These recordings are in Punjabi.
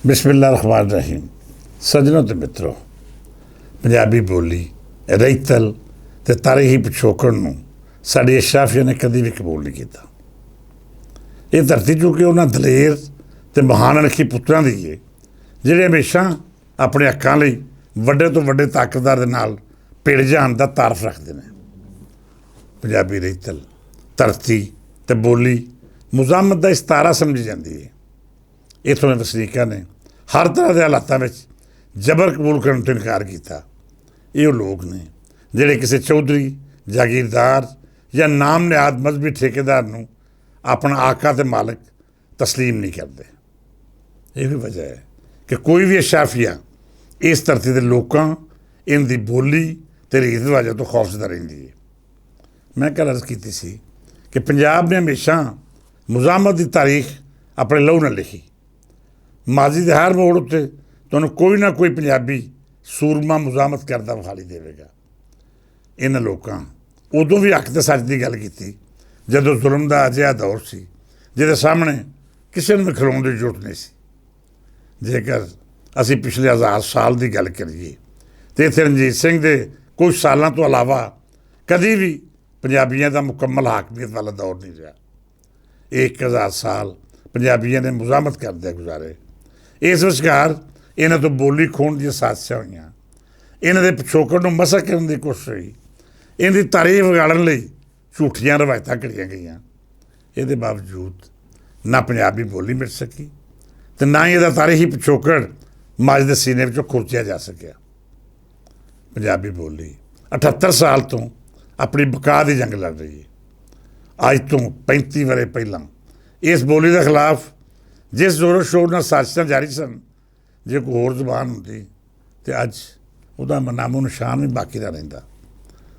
ਬਿਸਮਿਲ੍ਲਾਹ ਰਹਿਮਾਨ ਰਹੀਮ। ਸੱਜਣੋ ਤੇ ਮਿੱਤਰੋ, ਪੰਜਾਬੀ ਬੋਲੀ, ਰਹਿਤਲ ਤੇ ਤਾਰੀਖੀ ਪਿਛੋਕੜ ਨੂੰ ਸਾਡੇ ਅਸ਼ਰਾਫੀਆਂ ਨੇ ਕਦੀ ਵੀ ਕਬੂਲ ਨਹੀਂ ਕੀਤਾ। ਇਹ ਧਰਤੀ ਚੁੱਕੇ ਉਹਨਾਂ ਦਲੇਰ ਤੇ ਮਹਾਨ ਅਣਖੀ ਪੁੱਤਰਾਂ ਦੀ ਹੈ ਜਿਹੜੇ ਹਮੇਸ਼ਾ ਆਪਣੇ ਹੱਕਾਂ ਲਈ ਵੱਡੇ ਤੋਂ ਵੱਡੇ ਤਾਕਤਦਾਰ ਦੇ ਨਾਲ ਭਿੜ ਜਾਣ ਦਾ ਤਾਰਫ ਰੱਖਦੇ ਨੇ। ਪੰਜਾਬੀ ਰਹਿਤਲ, ਧਰਤੀ ਤੇ ਬੋਲੀ ਮੁਜ਼ਾਮਤ ਦਾ ਇਸਤਾਰਾ ਸਮਝੀ ਜਾਂਦੀ ਹੈ। ਇੱਥੋਂ ਦੇ ਵਸਨੀਕਾਂ ਨੇ ਹਰ ਤਰ੍ਹਾਂ ਦੇ ਹਾਲਾਤਾਂ ਵਿੱਚ ਜਬਰ ਕਬੂਲ ਕਰਨ ਤੋਂ ਇਨਕਾਰ ਕੀਤਾ। ਇਹ ਉਹ ਲੋਕ ਨੇ ਜਿਹੜੇ ਕਿਸੇ ਚੌਧਰੀ, ਜਾਗੀਰਦਾਰ ਜਾਂ ਨਾਮ ਨਿਹਾਦ ਮਜ਼ਹਬੀ ਠੇਕੇਦਾਰ ਨੂੰ ਆਪਣਾ ਆਕਾ ਤੇ ਮਾਲਕ ਤਸਲੀਮ ਨਹੀਂ ਕਰਦੇ। ਇਹ ਵੀ ਵਜ੍ਹਾ ਹੈ ਕਿ ਕੋਈ ਵੀ ਅਸ਼ਰਾਫੀਆ ਇਸ ਧਰਤੀ ਦੇ ਲੋਕਾਂ, ਇਹਨਾਂ ਦੀ ਬੋਲੀ ਤੇ ਰੀਤ ਰਿਵਾਜ਼ਾਂ ਤੋਂ ਖੌਫਜ਼ਦਾ ਰਹਿੰਦੀ ਹੈ। ਮੈਂ ਕੱਲ੍ਹ ਅਰਜ਼ ਕੀਤੀ ਸੀ ਕਿ ਪੰਜਾਬ ਨੇ ਹਮੇਸ਼ਾ ਮੁਜ਼ਾਮਤ ਦੀ ਤਾਰੀਖ ਆਪਣੇ ਲਹੂ ਨਾਲ ਲਿਖੀ। ਮਾਜ਼ੀ ਦੇ ਹਰ ਮੋੜ ਉੱਤੇ ਤੁਹਾਨੂੰ ਕੋਈ ਨਾ ਕੋਈ ਪੰਜਾਬੀ ਸੂਰਮਾ ਮੁਜ਼ਾਮਤ ਕਰਦਾ ਵਿਖਾਈ ਦੇਵੇਗਾ। ਇਹਨਾਂ ਲੋਕਾਂ ਉਦੋਂ ਵੀ ਹੱਕ ਤੇ ਸੱਚ ਦੀ ਗੱਲ ਕੀਤੀ ਜਦੋਂ ਜ਼ੁਲਮ ਦਾ ਅਜਿਹਾ ਦੌਰ ਸੀ ਜਿਹਦੇ ਸਾਹਮਣੇ ਕਿਸੇ ਨੂੰ ਵੀ ਖਲੋਣ ਦੀ ਜ਼ਰੂਰਤ ਨਹੀਂ ਸੀ। ਜੇਕਰ ਅਸੀਂ ਪਿਛਲੇ 1000 ਸਾਲ ਦੀ ਗੱਲ ਕਰੀਏ ਤਾਂ ਇੱਥੇ ਰਣਜੀਤ ਸਿੰਘ ਦੇ ਕੁਝ ਸਾਲਾਂ ਤੋਂ ਇਲਾਵਾ ਕਦੀ ਵੀ ਪੰਜਾਬੀਆਂ ਦਾ ਮੁਕੰਮਲ ਹਾਕਮੀਅਤ ਵਾਲਾ ਦੌਰ ਨਹੀਂ ਰਿਹਾ। 1000 ਸਾਲ ਪੰਜਾਬੀਆਂ ਨੇ ਮੁਜ਼ਾਮਤ ਕਰਦੇ ਗੁਜ਼ਾਰੇ। ਇਸ ਵਿਚਕਾਰ ਇਹਨਾਂ ਤੋਂ ਬੋਲੀ ਖੋਹਣ ਦੀਆਂ ਸਾਜ਼ਿਸ਼ਾਂ ਹੋਈਆਂ, ਇਹਨਾਂ ਦੇ ਪਿਛੋਕੜ ਨੂੰ ਮਸਕ ਕਰਨ ਦੀ ਕੋਸ਼ਿਸ਼ ਹੋਈ, ਇਹਨਾਂ ਦੀ ਤਾਰੀਫ ਵਿਗਾੜਨ ਲਈ ਝੂਠੀਆਂ ਰਵਾਇਤਾਂ ਘੜੀਆਂ ਗਈਆਂ। ਇਹਦੇ ਬਾਵਜੂਦ ਨਾ ਪੰਜਾਬੀ ਬੋਲੀ ਮਿਟ ਸਕੀ ਅਤੇ ਨਾ ਹੀ ਇਹਦਾ ਤਾਰੀਖੀ ਪਿਛੋਕੜ ਮੱਝ ਦੇ ਸੀਨੇ ਵਿੱਚੋਂ ਖੁਰਚਿਆ ਜਾ ਸਕਿਆ। ਪੰਜਾਬੀ ਬੋਲੀ 78 ਸਾਲ ਤੋਂ ਆਪਣੀ ਬਕਾ ਦੀ ਜੰਗ ਲੜ ਰਹੀ ਹੈ। ਅੱਜ ਤੋਂ 35 ਵਰ੍ਹੇ ਪਹਿਲਾਂ ਇਸ ਬੋਲੀ ਦੇ ਖਿਲਾਫ ਜਿਸ ਜ਼ੋਰੋ ਸ਼ੋਰ ਨਾਲ ਸਾਜ਼ਿਸ਼ਾਂ ਜਾਰੀ ਸਨ, ਜੇ ਕੋਈ ਹੋਰ ਜ਼ੁਬਾਨ ਹੁੰਦੀ ਤਾਂ ਅੱਜ ਉਹਦਾ ਨਾਮੋ ਨਿਸ਼ਾਨ ਵੀ ਬਾਕੀ ਨਾ ਰਹਿੰਦਾ।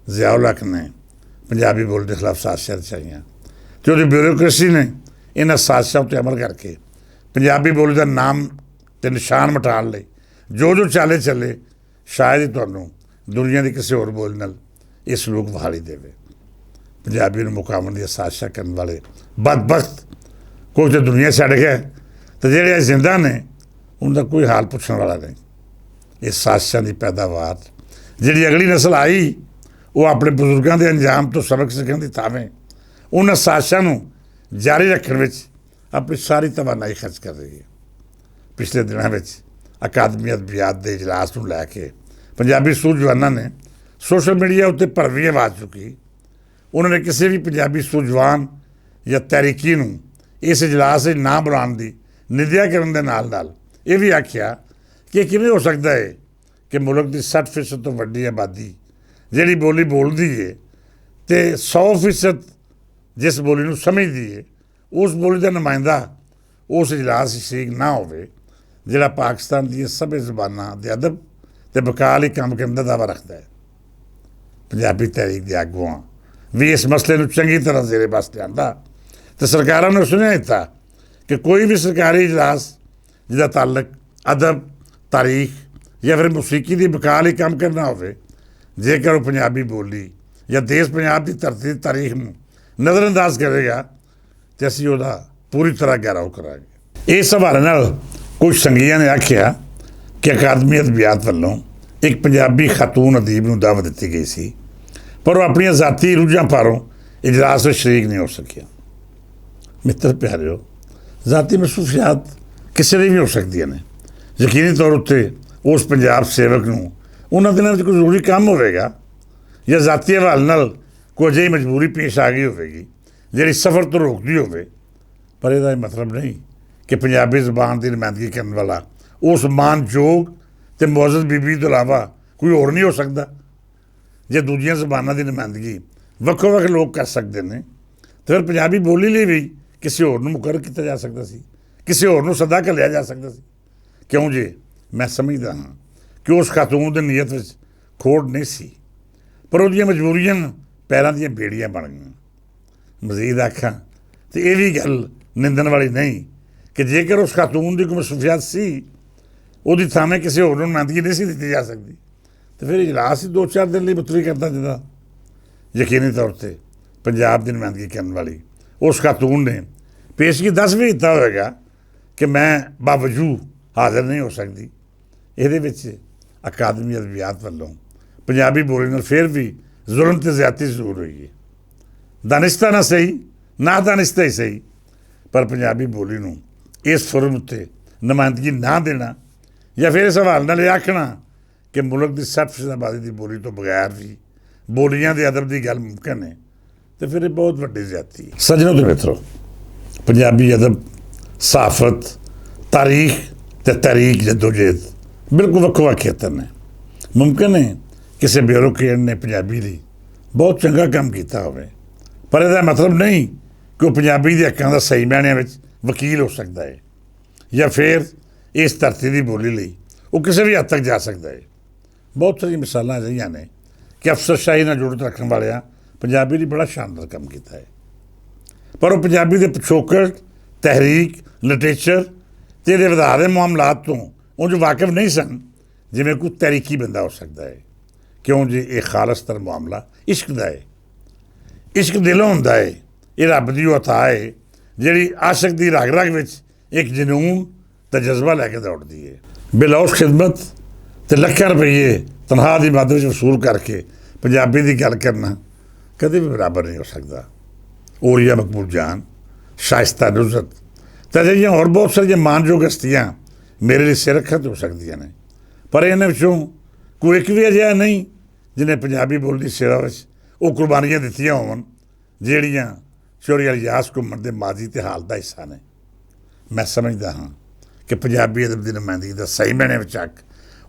ਜ਼ਿਆਉਲ ਹਕ ਨੇ ਪੰਜਾਬੀ ਬੋਲੀ ਦੇ ਖਿਲਾਫ ਸਾਜ਼ਿਸ਼ਾਂ ਰਚਾਈਆਂ ਅਤੇ ਉਹਦੀ ਬਿਊਰੋਕ੍ਰੇਸੀ ਨੇ ਇਹਨਾਂ ਸਾਜ਼ਿਸ਼ਾਂ ਉੱਤੇ ਅਮਲ ਕਰਕੇ ਪੰਜਾਬੀ ਬੋਲੀ ਦਾ ਨਾਮ ਅਤੇ ਨਿਸ਼ਾਨ ਮਿਟਾਉਣ ਲਈ ਜੋ ਚਾਲੇ ਚੱਲੇ, ਸ਼ਾਇਦ ਹੀ ਤੁਹਾਨੂੰ ਦੁਨੀਆ ਦੀ ਕਿਸੇ ਹੋਰ ਬੋਲੀ ਨਾਲ ਇਹ ਸਲੂਕ ਵਿਖਾਈ ਦੇਵੇ। ਪੰਜਾਬੀ ਨੂੰ ਮੁਕਾਬਲੇ ਦੀਆਂ ਸਾਜ਼ਿਸ਼ਾਂ ਕਰਨ ਵਾਲੇ ਬਦਬਖਤ ਕੋਈ ਤਾਂ ਦੁਨੀਆ ਛੱਡ ਗਿਆ ਅਤੇ ਜਿਹੜੇ ਜ਼ਿੰਦਾ ਨੇ ਉਹਨਾਂ ਦਾ ਕੋਈ ਹਾਲ ਪੁੱਛਣ ਵਾਲਾ ਨਹੀਂ। ਇਹ ਸਾਜ਼ਿਸ਼ਾਂ ਦੀ ਪੈਦਾਵਾਰ ਜਿਹੜੀ ਅਗਲੀ ਨਸਲ ਆਈ ਉਹ ਆਪਣੇ ਬਜ਼ੁਰਗਾਂ ਦੇ ਅੰਜਾਮ ਤੋਂ ਸਬਕ ਸਿੱਖਣ ਦੀ ਥਾਵੇਂ ਉਹਨਾਂ ਸਾਜ਼ਿਸ਼ਾਂ ਨੂੰ ਜਾਰੀ ਰੱਖਣ ਵਿੱਚ ਆਪਣੀ ਸਾਰੀ ਤਵਾਨਾਈ ਖਰਚ ਕਰ ਰਹੀ ਹੈ। ਪਿਛਲੇ ਦਿਨਾਂ ਵਿੱਚ ਅਕਾਦਮੀ ਅਦਬੀਆਤ ਦੇ ਇਜਲਾਸ ਨੂੰ ਲੈ ਕੇ ਪੰਜਾਬੀ ਸੂਝਵਾਨਾਂ ਨੇ ਸੋਸ਼ਲ ਮੀਡੀਆ ਉੱਤੇ ਭਰਵੀਂ ਆਵਾਜ਼ ਚੁੱਕੀ। ਉਹਨਾਂ ਨੇ ਕਿਸੇ ਵੀ ਪੰਜਾਬੀ ਸੂਝਵਾਨ ਜਾਂ ਤਹਿਰੀਕੀ ਨੂੰ ਇਸ ਇਜਲਾਸ ਵਿੱਚ ਨਾ ਬੁਲਾਉਣ ਦੀ ਨਿੰਦਿਆ ਕਰਨ ਦੇ ਨਾਲ ਨਾਲ ਇਹ ਵੀ ਆਖਿਆ ਕਿ ਇਹ ਕਿਵੇਂ ਹੋ ਸਕਦਾ ਹੈ ਕਿ ਮੁਲਕ ਦੀ 60% ਤੋਂ ਵੱਡੀ ਆਬਾਦੀ ਜਿਹੜੀ ਬੋਲੀ ਬੋਲਦੀ ਹੈ ਅਤੇ 100% ਜਿਸ ਬੋਲੀ ਨੂੰ ਸਮਝਦੀ ਹੈ, ਉਸ ਬੋਲੀ ਦਾ ਨੁਮਾਇੰਦਾ ਉਸ ਇਜਲਾਸ ਵਿੱਚ ਸ਼ਰੀਕ ਨਾ ਹੋਵੇ ਜਿਹੜਾ ਪਾਕਿਸਤਾਨ ਦੀਆਂ ਸਭੇ ਜ਼ੁਬਾਨਾਂ ਦੇ ਅਦਬ ਅਤੇ ਬਕਾ ਲਈ ਕੰਮ ਕਰਨ ਦਾ ਦਾਅਵਾ ਰੱਖਦਾ ਹੈ। ਪੰਜਾਬੀ ਤਹਿਰੀਕ ਦੇ ਆਗੂਆਂ ਵੀ ਇਸ ਮਸਲੇ ਨੂੰ ਚੰਗੀ ਤਰ੍ਹਾਂ ਜ਼ੇਰੇ ਬਸ ਲਿਆਂਦਾ ਅਤੇ ਸਰਕਾਰਾਂ ਨੂੰ ਸੁਣਿਆ ਦਿੱਤਾ ਕਿ ਕੋਈ ਵੀ ਸਰਕਾਰੀ ਇਜਲਾਸ ਜਿਹਦਾ ਤਾਲੁਕ ਅਦਬ, ਤਾਰੀਖ ਜਾਂ ਫਿਰ ਮੌਸੀਕੀ ਦੀ ਬਕਾ ਲਈ ਕੰਮ ਕਰਨਾ ਹੋਵੇ, ਜੇਕਰ ਉਹ ਪੰਜਾਬੀ ਬੋਲੀ ਜਾਂ ਦੇਸ਼ ਪੰਜਾਬ ਦੀ ਧਰਤੀ ਦੀ ਤਾਰੀਖ ਨੂੰ ਨਜ਼ਰਅੰਦਾਜ਼ ਕਰੇਗਾ ਅਤੇ ਅਸੀਂ ਉਹਦਾ ਪੂਰੀ ਤਰ੍ਹਾਂ ਗਹਿਰਾਓ ਕਰਾਂਗੇ। ਇਸ ਹਵਾਲੇ ਨਾਲ ਕੁਝ ਸੰਗੀਆਂ ਨੇ ਆਖਿਆ ਕਿ ਅਕਾਦਮੀ ਅਦਬੀਆਤ ਵੱਲੋਂ ਇੱਕ ਪੰਜਾਬੀ ਖਾਤੂਨ ਅਦੀਬ ਨੂੰ ਦਾਅਵਤ ਦਿੱਤੀ ਗਈ ਸੀ, ਪਰ ਉਹ ਆਪਣੀਆਂ ਜ਼ਾਤੀ ਰੁਝਾਂ ਭਾਰੋਂ ਇਜਲਾਸ ਵਿੱਚ ਸ਼ਰੀਕ ਨਹੀਂ ਹੋ ਸਕਿਆ। ਮਿੱਤਰ ਪਿਆਰਿਓ, ਜ਼ਾਤੀ ਮਸੂਫੀਆਤ ਕਿਸੇ ਦੀ ਵੀ ਹੋ ਸਕਦੀਆਂ ਨੇ। ਯਕੀਨੀ ਤੌਰ ਉੱਤੇ ਉਸ ਪੰਜਾਬ ਸੇਵਕ ਨੂੰ ਉਹਨਾਂ ਦਿਨਾਂ ਵਿੱਚ ਕੋਈ ਜ਼ਰੂਰੀ ਕੰਮ ਹੋਵੇਗਾ ਜਾਂ ਜ਼ਾਤੀ ਹਵਾਲੇ ਨਾਲ ਕੋਈ ਅਜਿਹੀ ਮਜਬੂਰੀ ਪੇਸ਼ ਆ ਗਈ ਹੋਵੇਗੀ ਜਿਹੜੀ ਸਫ਼ਰ ਤੋਂ ਰੋਕਦੀ ਹੋਵੇ, ਪਰ ਇਹਦਾ ਇਹ ਮਤਲਬ ਨਹੀਂ ਕਿ ਪੰਜਾਬੀ ਜ਼ੁਬਾਨ ਦੀ ਨੁਮਾਇੰਦਗੀ ਕਰਨ ਵਾਲਾ ਉਸ ਮਾਨਯੋਗ ਅਤੇ ਮੁਅੱਜ਼ਜ਼ ਬੀਬੀ ਤੋਂ ਇਲਾਵਾ ਕੋਈ ਹੋਰ ਨਹੀਂ ਹੋ ਸਕਦਾ। ਜੇ ਦੂਜੀਆਂ ਜ਼ੁਬਾਨਾਂ ਦੀ ਨੁਮਾਇੰਦਗੀ ਵੱਖੋ ਵੱਖ ਲੋਕ ਕਰ ਸਕਦੇ ਨੇ ਤਾਂ ਫਿਰ ਪੰਜਾਬੀ ਬੋਲੀ ਲਈ ਵੀ ਕਿਸੇ ਹੋਰ ਨੂੰ ਮੁਕਰਰ ਕੀਤਾ ਜਾ ਸਕਦਾ ਸੀ, ਕਿਸੇ ਹੋਰ ਨੂੰ ਸੱਦਾ ਘੱਲਿਆ ਜਾ ਸਕਦਾ ਸੀ। ਕਿਉਂ ਜੇ ਮੈਂ ਸਮਝਦਾ ਹਾਂ ਕਿ ਉਸ ਖਾਤੂਨ ਦੀ ਨੀਅਤ ਵਿੱਚ ਖੋੜ ਨਹੀਂ ਸੀ, ਪਰ ਉਹਦੀਆਂ ਮਜਬੂਰੀਆਂ ਪੈਰਾਂ ਦੀਆਂ ਬੇੜੀਆਂ ਬਣ ਗਈਆਂ। ਮਜ਼ੀਦ ਆਖਾਂ ਅਤੇ ਇਹ ਵੀ ਗੱਲ ਨਿੰਦਣ ਵਾਲੀ ਨਹੀਂ ਕਿ ਜੇਕਰ ਉਸ ਖਾਤੂਨ ਦੀ ਕੋਈ ਮਸੂਫੀਅਤ ਸੀ, ਉਹਦੀ ਥਾਵੇਂ ਕਿਸੇ ਹੋਰ ਨੂੰ ਨੁਮਾਇੰਦਗੀ ਨਹੀਂ ਸੀ ਦਿੱਤੀ ਜਾ ਸਕਦੀ, ਅਤੇ ਫਿਰ ਇਜਲਾਸ ਹੀ 2-4 ਦਿਨ ਲਈ ਮੁਲਤਵੀ ਕਰਦਾ ਜਿੱਦਾਂ। ਯਕੀਨੀ ਤੌਰ 'ਤੇ ਪੰਜਾਬ ਦੀ ਨੁਮਾਇੰਦਗੀ ਕਰਨ ਵਾਲੀ ਉਸ ਖਾਤੂਨ ਨੇ ਪੇਸ਼ਗੀ ਦੱਸ ਵੀ ਦਿੱਤਾ ਹੋਵੇਗਾ ਕਿ ਮੈਂ ਬਾਵਜੂਦ ਹਾਜ਼ਰ ਨਹੀਂ ਹੋ ਸਕਦੀ। ਇਹਦੇ ਵਿੱਚ ਅਕਾਦਮੀ ਅਦਬੀਆਤ ਵੱਲੋਂ ਪੰਜਾਬੀ ਬੋਲੀ ਨਾਲ ਫਿਰ ਵੀ ਜ਼ੁਲਮ ਅਤੇ ਜ਼ਿਆਦਤੀ ਜ਼ਰੂਰ ਹੋਈ ਹੈ। ਦਾਨਿਸ਼ਤਾ ਨਾ ਸਹੀ, ਨਾ ਦਾਨਿਸ਼ਤਾ ਹੀ ਸਹੀ, ਪਰ ਪੰਜਾਬੀ ਬੋਲੀ ਨੂੰ ਇਸ ਫੋਰਮ ਉੱਤੇ ਨੁਮਾਇੰਦਗੀ ਨਾ ਦੇਣਾ ਜਾਂ ਫਿਰ ਇਸ ਹਵਾਲੇ ਨਾਲ ਇਹ ਆਖਣਾ ਕਿ ਮੁਲਕ ਦੀ 60% ਆਬਾਦੀ ਦੀ ਬੋਲੀ ਤੋਂ ਬਗੈਰ ਵੀ ਬੋਲੀਆਂ ਦੇ ਅਦਬ ਦੀ ਗੱਲ ਮੁਮਕਿਨ ਹੈ, ਤੇ ਫਿਰ ਇਹ ਬਹੁਤ ਵੱਡੀ ਜ਼ਿਆਦਤੀ ਹੈ। ਸੱਜਣੋ ਤੇ ਮਿੱਤਰੋ, ਪੰਜਾਬੀ ਅਦਬ, ਸਹਾਫਤ, ਤਾਰੀਖ ਅਤੇ ਤਹਿਰੀਕ ਜੱਦੋ-ਜਹਿਦ ਬਿਲਕੁਲ ਵੱਖੋ ਵੱਖ ਖੇਤਰ ਨੇ। ਮੁਮਕਿਨ ਹੈ ਕਿਸੇ ਬਿਊਰੋਕਰੇਟ ਨੇ ਪੰਜਾਬੀ ਲਈ ਬਹੁਤ ਚੰਗਾ ਕੰਮ ਕੀਤਾ ਹੋਵੇ, ਪਰ ਇਹਦਾ ਮਤਲਬ ਨਹੀਂ ਕਿ ਉਹ ਪੰਜਾਬੀ ਦੇ ਹੱਕਾਂ ਦਾ ਸਹੀ ਮਾਇਨਿਆਂ ਵਿੱਚ ਵਕੀਲ ਹੋ ਸਕਦਾ ਹੈ, ਜਾਂ ਫਿਰ ਇਸ ਧਰਤੀ ਦੀ ਬੋਲੀ ਲਈ ਉਹ ਕਿਸੇ ਵੀ ਹੱਦ ਤੱਕ ਜਾ ਸਕਦਾ ਹੈ। ਬਹੁਤ ਸਾਰੀਆਂ ਮਿਸਾਲਾਂ ਅਜਿਹੀਆਂ ਨੇ ਕਿ ਅਫਸਰਸ਼ਾਹੀ ਨਾਲ ਜੁੜਤ ਰੱਖਣ ਵਾਲਿਆਂ ਪੰਜਾਬੀ ਲਈ ਬੜਾ ਸ਼ਾਨਦਾਰ ਕੰਮ ਕੀਤਾ ਹੈ, ਪਰ ਉਹ ਪੰਜਾਬੀ ਦੇ ਪਿਛੋਕੜ, ਤਹਿਰੀਕ, ਲਿਟਰੇਚਰ ਅਤੇ ਇਹਦੇ ਵਧਾਰ ਦੇ ਮਾਮਲਾਤ ਤੋਂ ਉਂਝ ਵਾਕਿਫ ਨਹੀਂ ਸਨ ਜਿਵੇਂ ਕੋਈ ਤਹਿਰੀਕੀ ਬੰਦਾ ਹੋ ਸਕਦਾ ਹੈ। ਕਿਉਂ ਜੀ ਇਹ ਖਾਲਸਤਰ ਮਾਮਲਾ ਇਸ਼ਕ ਦਾ ਹੈ। ਇਸ਼ਕ ਦਿਲੋਂ ਹੁੰਦਾ ਹੈ। ਇਹ ਰੱਬ ਦੀ ਉਹ ਅਤਾ ਹੈ ਜਿਹੜੀ ਆਸ਼ਕ ਦੀ ਰਗ ਰਗ ਵਿੱਚ ਇੱਕ ਜਨੂਨ ਅਤੇ ਜਜ਼ਬਾ ਲੈ ਕੇ ਦੌੜਦੀ ਹੈ। ਬਿਲੌਸ ਖਿਦਮਤ ਅਤੇ ਲੱਖਾਂ ਰੁਪਈਏ ਤਨਖਾਹ ਦੀ ਮਦ ਵਿੱਚ ਵਸੂਲ ਕਰਕੇ ਪੰਜਾਬੀ ਦੀ ਗੱਲ ਕਰਨਾ ਕਦੇ ਵੀ ਬਰਾਬਰ ਨਹੀਂ ਹੋ ਸਕਦਾ। ਔਰੀਆ ਮਕਬੂਲ ਜਾਨ, ਸ਼ਾਇਸਤਾ ਨੁਜ਼ਰਤ ਅਤੇ ਅਜਿਹੀਆਂ ਹੋਰ ਬਹੁਤ ਸਾਰੀਆਂ ਮਾਣਯੋਗ ਹਸਤੀਆਂ ਮੇਰੇ ਲਈ ਸਿਰਖਤ ਹੋ ਸਕਦੀਆਂ ਨੇ, ਪਰ ਇਹਨਾਂ ਵਿੱਚੋਂ ਕੋਈ ਇੱਕ ਵੀ ਅਜਿਹਾ ਨਹੀਂ ਜਿਹਨੇ ਪੰਜਾਬੀ ਬੋਲੀ ਦੀ ਸੇਵਾ ਵਿੱਚ ਉਹ ਕੁਰਬਾਨੀਆਂ ਦਿੱਤੀਆਂ ਹੋਣ ਜਿਹੜੀਆਂ ਚੌਧਰੀ ਇਲਿਆਸ ਘੁੰਮਣ ਦੇ ਮਾਜ਼ੀ ਅਤੇ ਹਾਲ ਦਾ ਹਿੱਸਾ ਨੇ। ਮੈਂ ਸਮਝਦਾ ਹਾਂ ਕਿ ਪੰਜਾਬੀ ਅਦਬ ਦੀ ਨੁਮਾਇੰਦਗੀ ਦਾ ਸਹੀ ਮਾਇਨੇ ਵਿੱਚ ਹੱਕ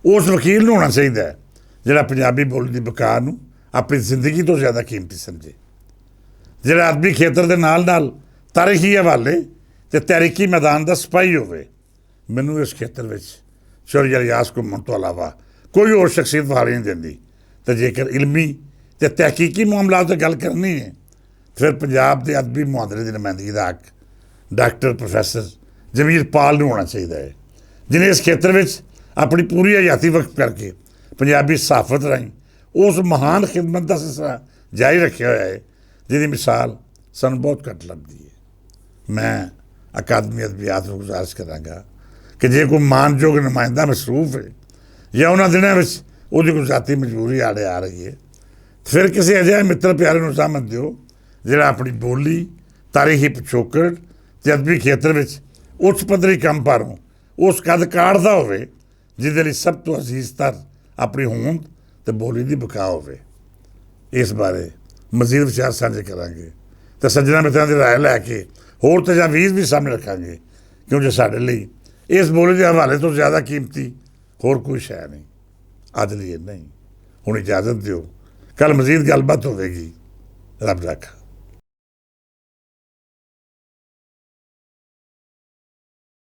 ਉਸ ਵਕੀਲ ਨੂੰ ਹੋਣਾ ਚਾਹੀਦਾ ਹੈ ਜਿਹੜਾ ਪੰਜਾਬੀ ਬੋਲੀ ਦੀ ਬਕਾ ਨੂੰ ਆਪਣੀ ਜ਼ਿੰਦਗੀ ਤੋਂ ਜ਼ਿਆਦਾ ਕੀਮਤੀ ਸਮਝੇ, ਜਿਹੜਾ ਅਦਬੀ ਖੇਤਰ ਦੇ ਨਾਲ ਨਾਲ ਤਾਰੀਖੀ ਹਵਾਲੇ ਅਤੇ ਤਹਿਰੀਕੀ ਮੈਦਾਨ ਦਾ ਸਿਪਾਹੀ ਹੋਵੇ। ਮੈਨੂੰ ਇਸ ਖੇਤਰ ਵਿੱਚ ਚੌਧਰੀ ਇਲਿਆਸ ਘੁੰਮਣ ਤੋਂ ਇਲਾਵਾ ਕੋਈ ਹੋਰ ਸ਼ਖਸੀਅਤ ਵਾਲੀ ਨਹੀਂ ਦਿੰਦੀ, ਅਤੇ ਜੇਕਰ ਇਲਮੀ ਅਤੇ ਤਹਿਕੀਕੀ ਮਾਮਲਾਤ 'ਤੇ ਗੱਲ ਕਰਨੀ ਹੈ ਫਿਰ ਪੰਜਾਬ ਦੇ ਅਦਬੀ ਮੁਹਾਂਦਰੇ ਦੀ ਨੁਮਾਇੰਦਗੀ ਦਾ ਹੱਕ ਡਾਕਟਰ ਪ੍ਰੋਫੈਸਰ ਜਮੀਲ ਪਾਲ ਨੂੰ ਹੋਣਾ ਚਾਹੀਦਾ ਹੈ, ਜਿਹਨੇ ਇਸ ਖੇਤਰ ਵਿੱਚ ਆਪਣੀ ਪੂਰੀ ਹਯਾਤੀ ਵਕਤ ਕਰਕੇ ਪੰਜਾਬੀ ਸਹਾਫਤ ਰਾਹੀਂ ਉਸ ਮਹਾਨ ਖਿਦਮਤ ਦਾ ਸਿਲਸਿਲਾ ਜਾਰੀ ਰੱਖਿਆ ਹੋਇਆ ਹੈ ਜਿਹਦੀ ਮਿਸਾਲ ਸਾਨੂੰ ਬਹੁਤ ਘੱਟ ਲੱਭਦੀ ਹੈ। ਮੈਂ ਅਕਾਦਮੀ ਅਦਬੀਆਤ ਨੂੰ ਗੁਜ਼ਾਰਿਸ਼ ਕਰਾਂਗਾ ਕਿ ਜੇ ਕੋਈ ਮਾਣਯੋਗ ਨੁਮਾਇੰਦਾ ਮਸਰੂਫ ਹੈ ਜਾਂ ਉਹਨਾਂ ਦਿਨਾਂ ਵਿੱਚ ਉਹਦੀ ਕੋਈ ਜ਼ਾਤੀ ਮਜਬੂਰੀ ਆੜੇ ਆ ਰਹੀ ਹੈ, ਫਿਰ ਕਿਸੇ ਅਜਿਹੇ ਮਿੱਤਰ ਪਿਆਰੇ ਨੂੰ ਸਾਮਤ ਦਿਓ ਜਿਹੜਾ ਆਪਣੀ ਬੋਲੀ, ਤਾਰੀਖੀ ਪਿਛੋਕੜ ਅਤੇ ਅਦਬੀ ਖੇਤਰ ਵਿੱਚ ਉੱਚ ਪੱਧਰੀ ਕੰਮ ਪਾਰੋਂ ਉਸ ਕੱਦ ਕਾੜਦਾ ਹੋਵੇ ਜਿਹਦੇ ਲਈ ਸਭ ਤੋਂ ਅਜ਼ੀਜ਼ਤਰ ਆਪਣੀ ਹੋਂਦ ਅਤੇ ਬੋਲੀ ਦੀ ਬਕਾ ਹੋਵੇ। ਇਸ ਬਾਰੇ ਮਜ਼ੀਦ ਵਿਚਾਰ ਸਾਂਝੇ ਕਰਾਂਗੇ ਅਤੇ ਸੱਜਣਾ ਮਿੱਤਰਾਂ ਦੀ ਰਾਏ ਲੈ ਕੇ ਹੋਰ ਤਜਾਵੀਜ਼ ਵੀ ਸਾਹਮਣੇ ਰੱਖਾਂਗੇ, ਕਿਉਂਕਿ ਸਾਡੇ ਲਈ ਇਸ ਬੋਲੀ ਦੇ ਹਵਾਲੇ ਤੋਂ ਜ਼ਿਆਦਾ ਕੀਮਤੀ ਹੋਰ ਕੋਈ ਸ਼ੈ ਨਹੀਂ। ਅੱਜ ਲਈ ਇੰਨਾ ਹੀ, ਹੁਣ ਇਜਾਜ਼ਤ ਦਿਓ, ਕੱਲ੍ਹ ਮਜ਼ੀਦ ਗੱਲਬਾਤ ਹੋਵੇਗੀ। ਰੱਬ ਰਾਖਾ।